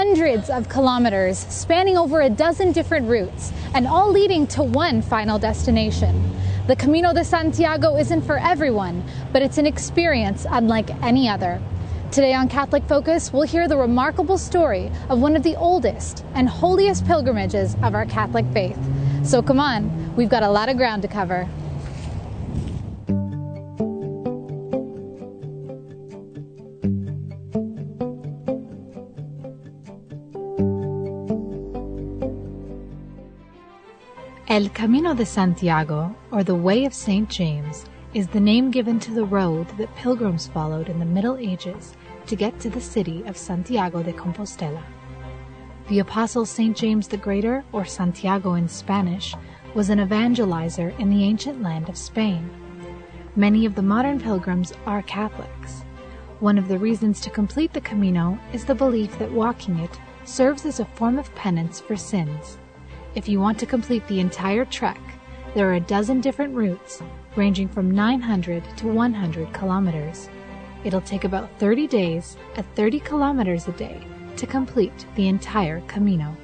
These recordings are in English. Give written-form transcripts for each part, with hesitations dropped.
Hundreds of kilometers spanning over a dozen different routes and all leading to one final destination. The Camino de Santiago isn't for everyone, but it's an experience unlike any other. Today on Catholic Focus, we'll hear the remarkable story of one of the oldest and holiest pilgrimages of our Catholic faith. So come on, we've got a lot of ground to cover. El Camino de Santiago, or the Way of St. James, is the name given to the road that pilgrims followed in the Middle Ages to get to the city of Santiago de Compostela. The Apostle St. James the Greater, or Santiago in Spanish, was an evangelizer in the ancient land of Spain. Many of the modern pilgrims are Catholics. One of the reasons to complete the Camino is the belief that walking it serves as a form of penance for sins. If you want to complete the entire trek, there are a dozen different routes, ranging from 900 to 100 kilometers. It'll take about 30 days at 30 kilometers a day to complete the entire Camino.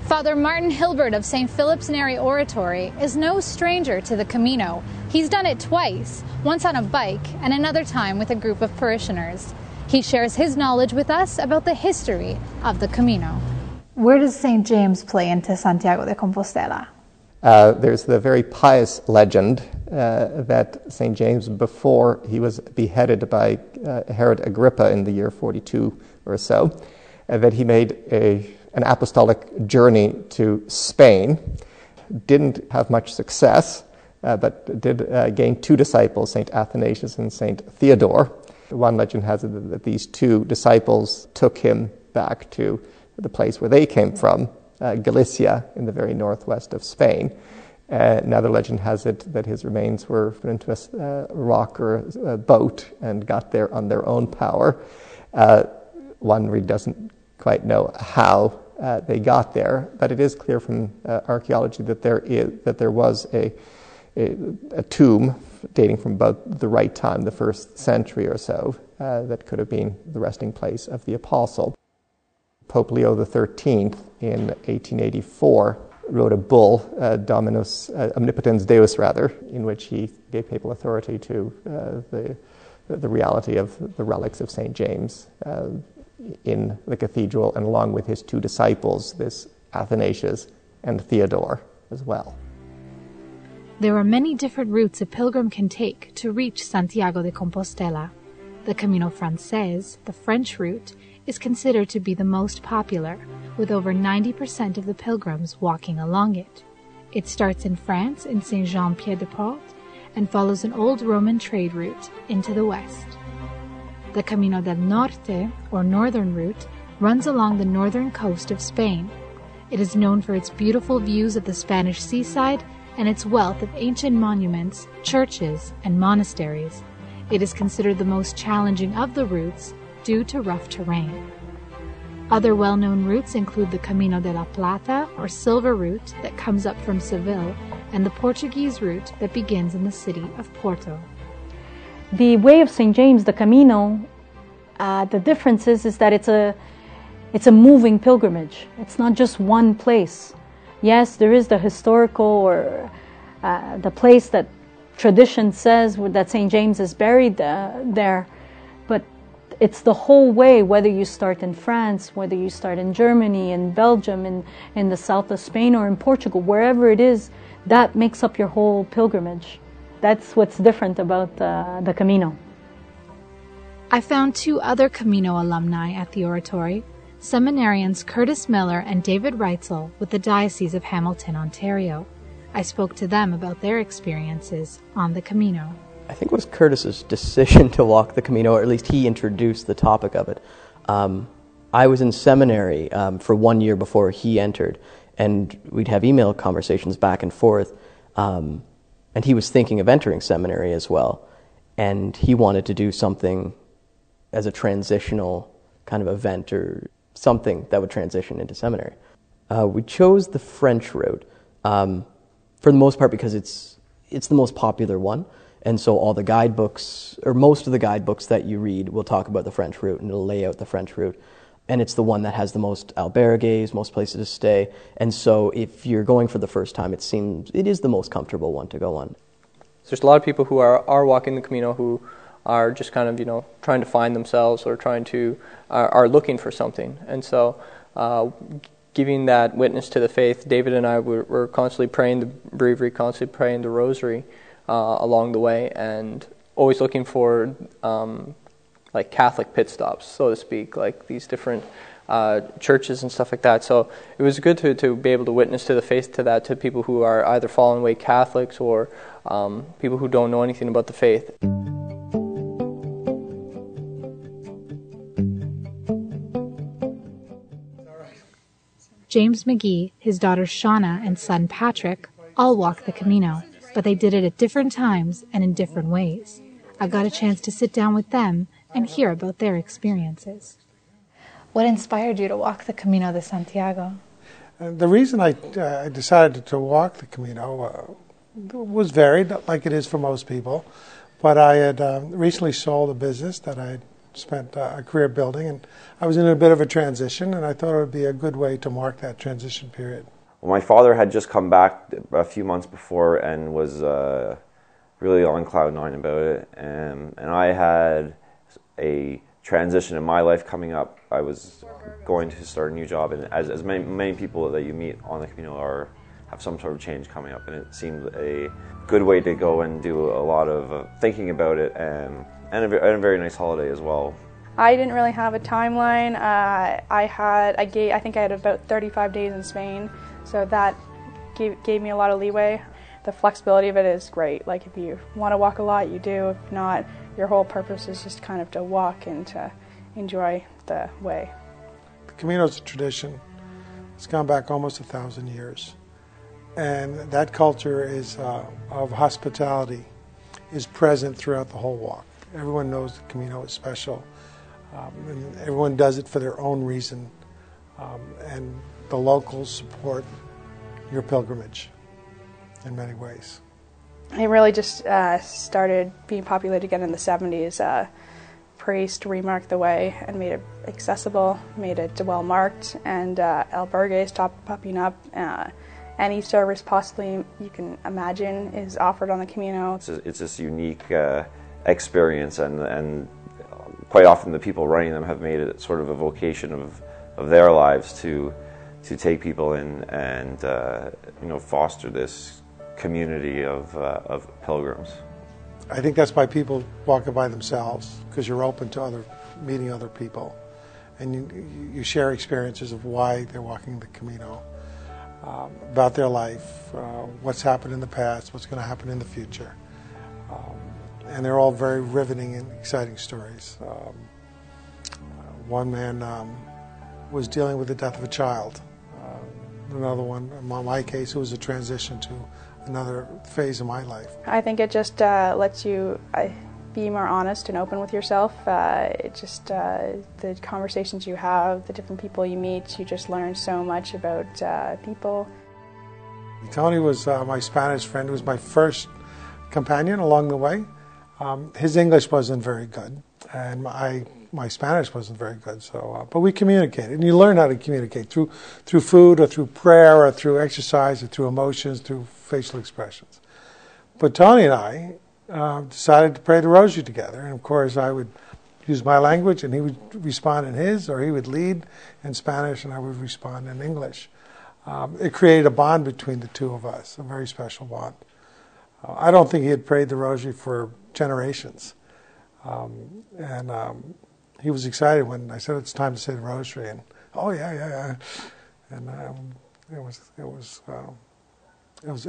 Father Martin Hilbert of St. Philip's Neri Oratory is no stranger to the Camino. He's done it twice, once on a bike and another time with a group of parishioners. He shares his knowledge with us about the history of the Camino. Where does St. James play into Santiago de Compostela? There's the very pious legend that St. James, before he was beheaded by Herod Agrippa in the year 42 or so, that he made an apostolic journey to Spain. Didn't have much success, but did gain two disciples, St. Athanasius and St. Theodore. One legend has it that these two disciples took him back to the place where they came from, Galicia, in the very northwest of Spain. Another legend has it that his remains were put into a rock or a boat and got there on their own power. One really doesn't quite know how they got there, but it is clear from archaeology that there was a tomb dating from about the right time, the 1st century or so, that could have been the resting place of the apostle. Pope Leo XIII in 1884 wrote a bull, Dominus Omnipotens Deus, in which he gave papal authority to the reality of the relics of St. James in the cathedral, and along with his two disciples, this Athanasius and Theodore as well. There are many different routes a pilgrim can take to reach Santiago de Compostela. The Camino Frances, the French route, is considered to be the most popular, with over 90% of the pilgrims walking along it. It starts in France in Saint-Jean-Pied-de-Port and follows an old Roman trade route into the west. The Camino del Norte, or northern route, runs along the northern coast of Spain. It is known for its beautiful views of the Spanish seaside and its wealth of ancient monuments, churches, and monasteries. It is considered the most challenging of the routes due to rough terrain. Other well-known routes include the Camino de la Plata, or silver route, that comes up from Seville, and the Portuguese route that begins in the city of Porto. The Way of St. James, the Camino, the difference is that it's a moving pilgrimage. It's not just one place. Yes, there is the historical, or the place that tradition says that St. James is buried there, but it's the whole way, whether you start in France, whether you start in Germany, in Belgium, in the south of Spain, or in Portugal, wherever it is, that makes up your whole pilgrimage. That's what's different about the Camino. I found two other Camino alumni at the oratory, seminarians Curtis Miller and David Reitzel with the Diocese of Hamilton, Ontario. I spoke to them about their experiences on the Camino. I think it was Curtis's decision to walk the Camino, or at least he introduced the topic of it. I was in seminary for 1 year before he entered, and we'd have email conversations back and forth, and he was thinking of entering seminary as well, and he wanted to do something as a transitional kind of event, or something that would transition into seminary. We chose the French route for the most part because it's the most popular one. And so all the guidebooks, or most of the guidebooks that you read, will talk about the French route, and it'll lay out the French route. and it's the one that has the most albergues, most places to stay. And so if you're going for the first time, it is the most comfortable one to go on. So there's a lot of people who are walking the Camino who are just kind of, trying to find themselves or are looking for something. And so giving that witness to the faith, David and I were constantly praying the breviary, constantly praying the rosary along the way, and always looking for like Catholic pit stops, so to speak, like these different churches and stuff like that. So it was good to be able to witness to the faith to people who are either fallen away Catholics or people who don't know anything about the faith. James McGee, his daughter Shauna, and son Patrick all walked the Camino, but they did it at different times and in different ways. I got a chance to sit down with them and hear about their experiences. What inspired you to walk the Camino de Santiago? The reason I decided to walk the Camino was varied, like it is for most people. But I had recently sold a business that I had spent a career building, and I was in a bit of a transition, and I thought it would be a good way to mark that transition period. Well, my father had just come back a few months before and was really on cloud nine about it, and I had a transition in my life coming up. I was going to start a new job, and as many people that you meet on the Camino have some sort of change coming up, and it seemed a good way to go and do a lot of thinking about it, and a very nice holiday as well. I didn't really have a timeline. I think I had about 35 days in Spain, so that gave me a lot of leeway. The flexibility of it is great. Like if you want to walk a lot, you do. If not, your whole purpose is just kind of to walk and to enjoy the way. The Camino is a tradition. It's gone back almost 1,000 years. And that culture of hospitality is present throughout the whole walk. Everyone knows the Camino is special. And everyone does it for their own reason. And the locals support your pilgrimage in many ways. It really just started being populated again in the 70s. Priest remarked the way and made it accessible, made it well marked, and albergues stopped popping up. Any service possibly you can imagine is offered on the Camino. It's this unique experience, and quite often the people running them have made it sort of a vocation of their lives to take people in and foster this community of pilgrims. I think that's why people walk it by themselves, because you're open to meeting other people, and you share experiences of why they're walking the Camino, about their life, what's happened in the past, what's going to happen in the future, and they're all very riveting and exciting stories. One man was dealing with the death of a child. Another one, in my case, it was a transition to another phase of my life. I think it just lets you be more honest and open with yourself. It just the conversations you have, the different people you meet, you just learn so much about people. Tony was my Spanish friend. He was my first companion along the way. His English wasn't very good, and my Spanish wasn't very good. So, but we communicated, and you learn how to communicate through food, or through prayer, or through exercise, or through emotions, through facial expressions. But Tony and I decided to pray the rosary together, and of course I would use my language, and he would respond in his, or he would lead in Spanish, and I would respond in English. It created a bond between the two of us, a very special bond. I don't think he had prayed the rosary for generations, and he was excited when I said it's time to say the rosary, and oh yeah, and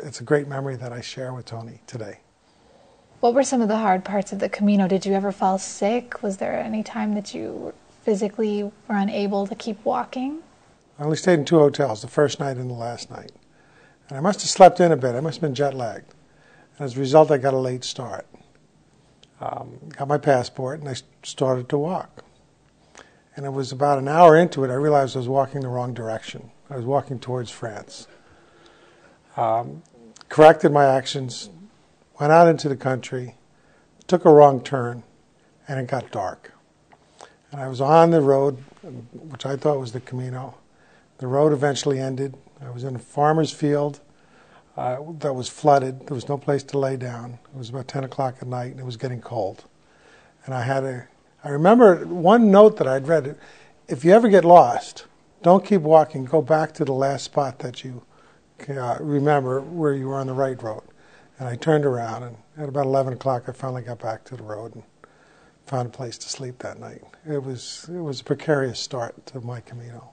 it's a great memory that I share with Tony today. What were some of the hard parts of the Camino? Did you ever fall sick? Was there any time that you physically were unable to keep walking? I only stayed in 2 hotels, the first night and the last night, and I must have slept in a bit. I must have been jet lagged, and as a result, I got a late start. Got my passport, and I started to walk. And it was about an hour into it, I realized I was walking the wrong direction. I was walking towards France. Corrected my actions, went out into the country, took a wrong turn, and it got dark. And I was on the road which I thought was the Camino. The road eventually ended. I was in a farmer's field that was flooded. There was no place to lay down. It was about 10 o'clock at night, and it was getting cold. And I remember one note that I'd read, if you ever get lost, don't keep walking. Go back to the last spot that you remember where you were on the right road. And I turned around, and at about 11 o'clock, I finally got back to the road and found a place to sleep that night. It was a precarious start to my Camino.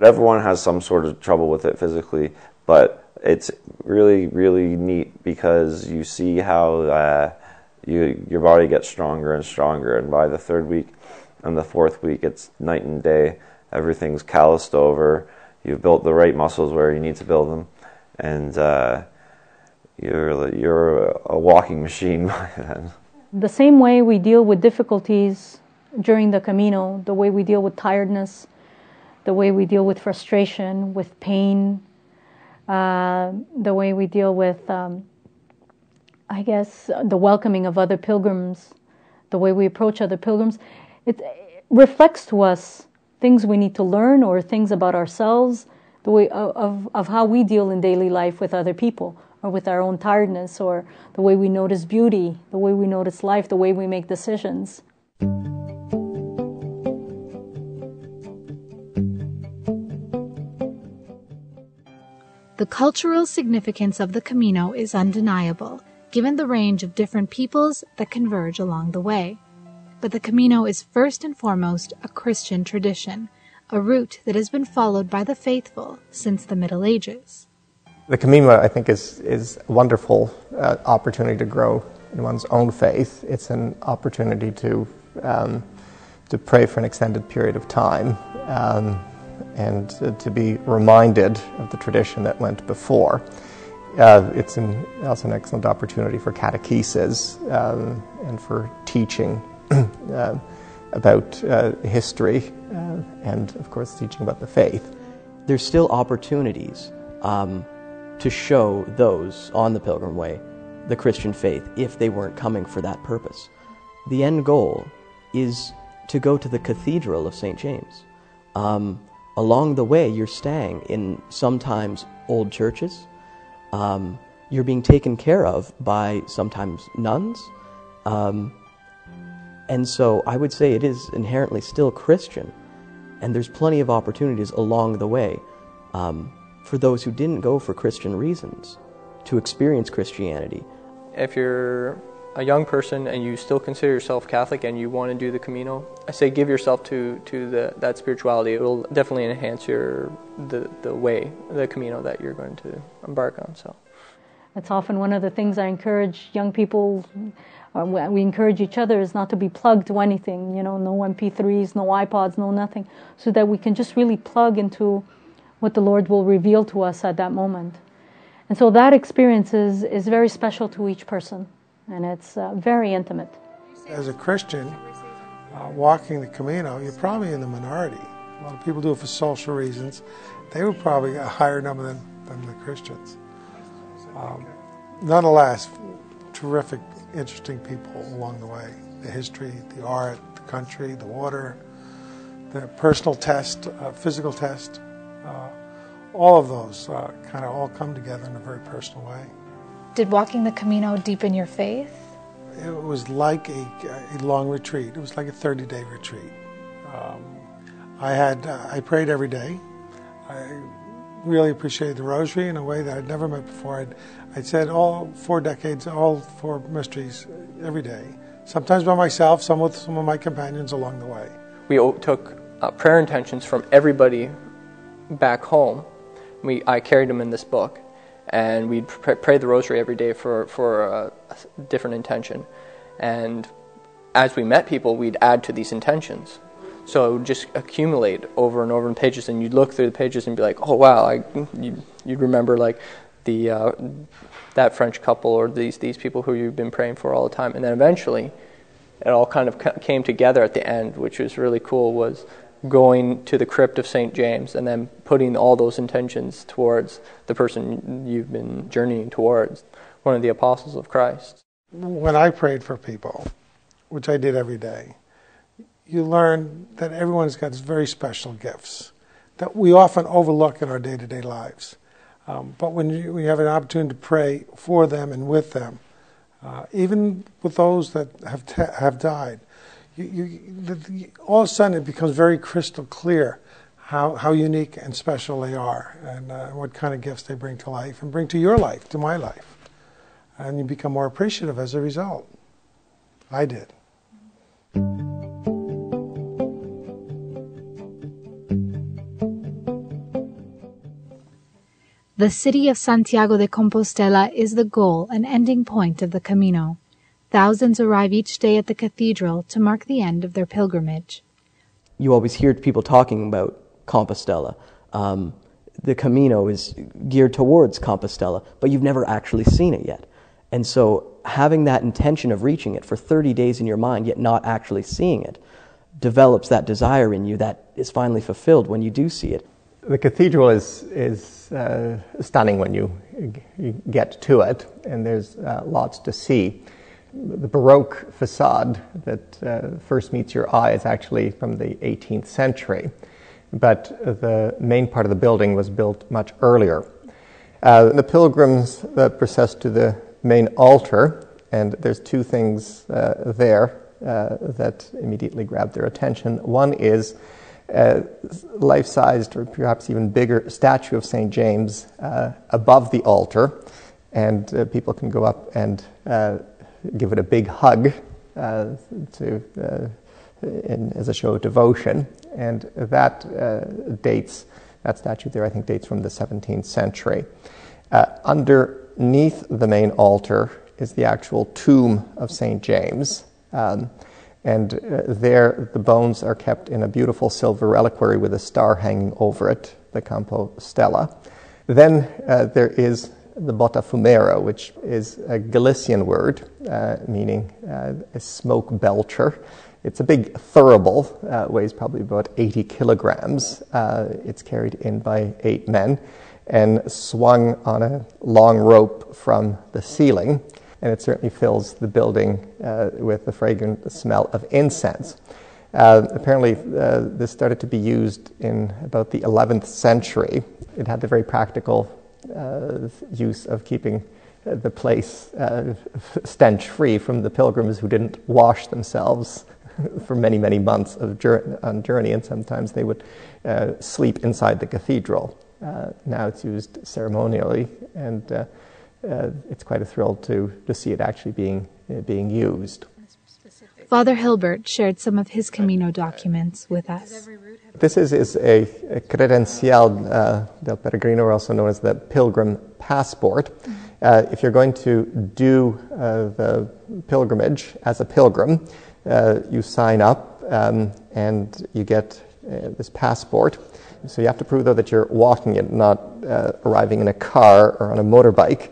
Everyone has some sort of trouble with it physically, but it's really, really neat because you see how your body gets stronger and stronger, and by the third week and the fourth week, it's night and day. Everything's calloused over. You've built the right muscles where you need to build them, and you're a walking machine by then. The same way we deal with difficulties during the Camino, the way we deal with tiredness, the way we deal with frustration, with pain, the way we deal with, I guess, the welcoming of other pilgrims, the way we approach other pilgrims, it reflects to us things we need to learn or things about ourselves, the way of how we deal in daily life with other people or with our own tiredness, or the way we notice beauty, the way we notice life, the way we make decisions. The cultural significance of the Camino is undeniable, given the range of different peoples that converge along the way. But the Camino is first and foremost a Christian tradition, a route that has been followed by the faithful since the Middle Ages. The Camino, I think, is a wonderful opportunity to grow in one's own faith. It's an opportunity to pray for an extended period of time and to be reminded of the tradition that went before. It's also an excellent opportunity for catechesis and for teaching about history and, of course, teaching about the faith. There's still opportunities to show those on the Pilgrim Way the Christian faith if they weren't coming for that purpose. The end goal is to go to the Cathedral of St. James. Along the way, you're staying in sometimes old churches. You're being taken care of by sometimes nuns. And so I would say it is inherently still Christian. And there's plenty of opportunities along the way for those who didn't go for Christian reasons to experience Christianity. If you're a young person and you still consider yourself Catholic and you want to do the Camino, I say give yourself to that spirituality. It will definitely enhance the way, the Camino that you're going to embark on. So it's often one of the things I encourage young people, we encourage each other, is not to be plugged to anything, no MP3s, no iPods, no nothing, so that we can just really plug into what the Lord will reveal to us at that moment. And so that experience is very special to each person, and it's very intimate. As a Christian, walking the Camino, you're probably in the minority. A lot of people do it for social reasons. They were probably a higher number than the Christians. Nonetheless, terrific, interesting people along the way. The history, the art, the country, the water, the personal test, physical test. All of those kind of all come together in a very personal way. Did walking the Camino deepen your faith? It was like a long retreat. It was like a 30-day retreat. I prayed every day. I really appreciated the rosary in a way that I'd never met before. I'd said all 4 decades, all 4 mysteries every day. Sometimes by myself, some with some of my companions along the way. We took prayer intentions from everybody back home. I carried them in this book, and we'd pray the rosary every day for a different intention. And as we met people, we'd add to these intentions. So it would just accumulate over and over in pages, and you'd look through the pages and be like, oh wow, you'd remember like that French couple or these people who you've been praying for all the time. And then eventually it all kind of came together at the end, which was really cool, was going to the crypt of St. James and then putting all those intentions towards the person you've been journeying towards, one of the apostles of Christ. When I prayed for people, which I did every day, you learn that everyone's got very special gifts that we often overlook in our day-to-day lives. But when you have an opportunity to pray for them and with them, even with those that have died, all of a sudden it becomes very crystal clear how unique and special they are, and what kind of gifts they bring to life and bring to your life, to my life. And you become more appreciative as a result. I did. The city of Santiago de Compostela is the goal and ending point of the Camino. Thousands arrive each day at the cathedral to mark the end of their pilgrimage. You always hear people talking about Compostela. The Camino is geared towards Compostela, but you've never actually seen it yet. And so having that intention of reaching it for 30 days in your mind, yet not actually seeing it, develops that desire in you that is finally fulfilled when you do see it. The cathedral is stunning when you get to it, and there's lots to see. The Baroque facade that first meets your eye is actually from the 18th century, but the main part of the building was built much earlier. The pilgrims process to the main altar, and there's two things there that immediately grab their attention. One is a life-sized, or perhaps even bigger, statue of St. James above the altar, and people can go up and give it a big hug as a show of devotion. And that statue there, I think, dates from the 17th century. Underneath the main altar is the actual tomb of St. James. And there the bones are kept in a beautiful silver reliquary with a star hanging over it, the Compostela. Then there is the botafumero, which is a Galician word meaning a smoke belcher. It's a big thurible, weighs probably about 80 kilograms. It's carried in by 8 men and swung on a long rope from the ceiling. And it certainly fills the building with the fragrant smell of incense. Apparently, this started to be used in about the 11th century. It had the very practical use of keeping the place stench-free from the pilgrims who didn't wash themselves for many, many months on journey, and sometimes they would sleep inside the cathedral. Now it's used ceremonially, and it's quite a thrill to see it actually being used. Father Hilbert shared some of his Camino documents with us. This is a credencial del peregrino, or also known as the pilgrim passport. If you're going to do the pilgrimage as a pilgrim, you sign up and you get this passport. So you have to prove, though, that you're walking it, not arriving in a car or on a motorbike.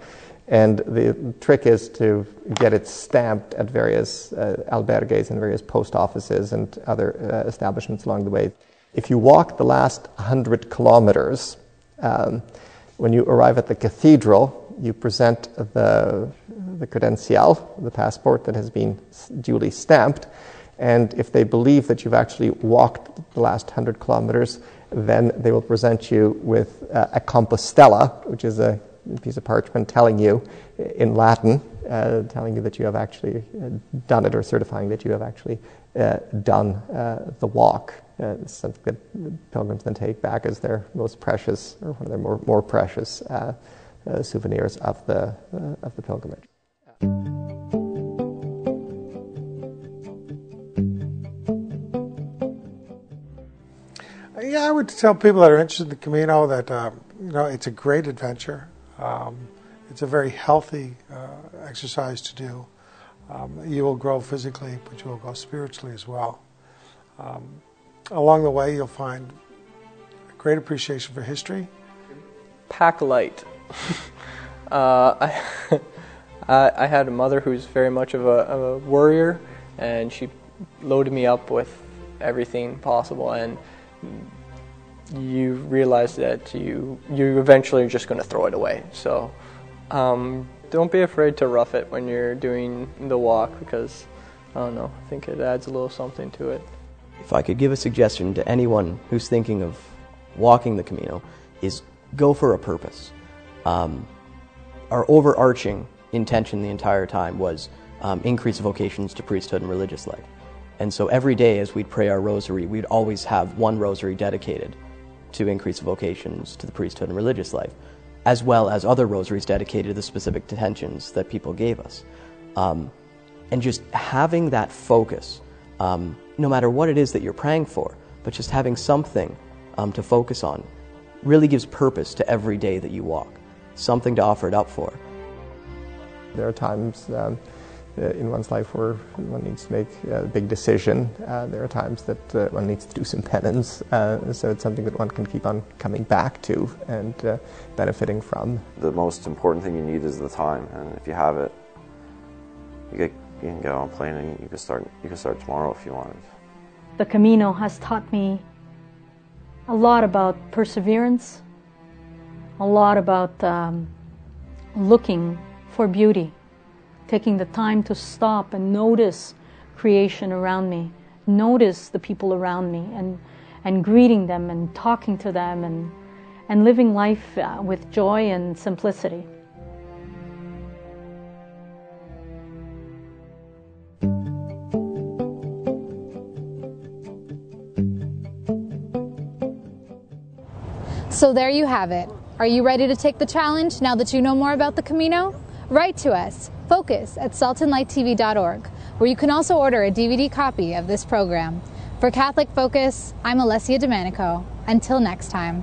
And the trick is to get it stamped at various albergues and various post offices and other establishments along the way. If you walk the last 100 kilometers, when you arrive at the cathedral, you present the credencial, the passport that has been duly stamped. And if they believe that you've actually walked the last 100 kilometers, then they will present you with a Compostela, which is a piece of parchment telling you in Latin, telling you that you have actually done it, or certifying that you have actually done the walk. Something that pilgrims then take back as their most precious, or one of their more precious souvenirs of the pilgrimage. Yeah, I would tell people that are interested in the Camino that it's a great adventure. It's a very healthy exercise to do. You will grow physically, but you will grow spiritually as well. Along the way, you'll find a great appreciation for history. Pack light. I had a mother who's very much of a worrier, and she loaded me up with everything possible, and you realize that you eventually are just going to throw it away. So don't be afraid to rough it when you're doing the walk, because I don't know, I think it adds a little something to it. if I could give a suggestion to anyone who's thinking of walking the Camino, is go for a purpose. Our overarching intention the entire time was increase vocations to priesthood and religious life. And so every day as we'd pray our rosary, we'd always have one rosary dedicated to increase vocations to the priesthood and religious life, as well as other rosaries dedicated to the specific intentions that people gave us. And just having that focus, no matter what it is that you're praying for, but just having something to focus on really gives purpose to every day that you walk, something to offer it up for. There are times in one's life where one needs to make a big decision. There are times that one needs to do some penance, so it's something that one can keep on coming back to and benefiting from. The most important thing you need is the time, and if you have it, you can get on a plane and you can start tomorrow if you wanted. The Camino has taught me a lot about perseverance, a lot about looking for beauty, taking the time to stop and notice creation around me, notice the people around me, and greeting them and talking to them and living life with joy and simplicity. So there you have it. Are you ready to take the challenge now that you know more about the Camino? Write to us, focus@saltandlighttv.org, where you can also order a DVD copy of this program. For Catholic Focus, I'm Alessia Domenico. Until next time.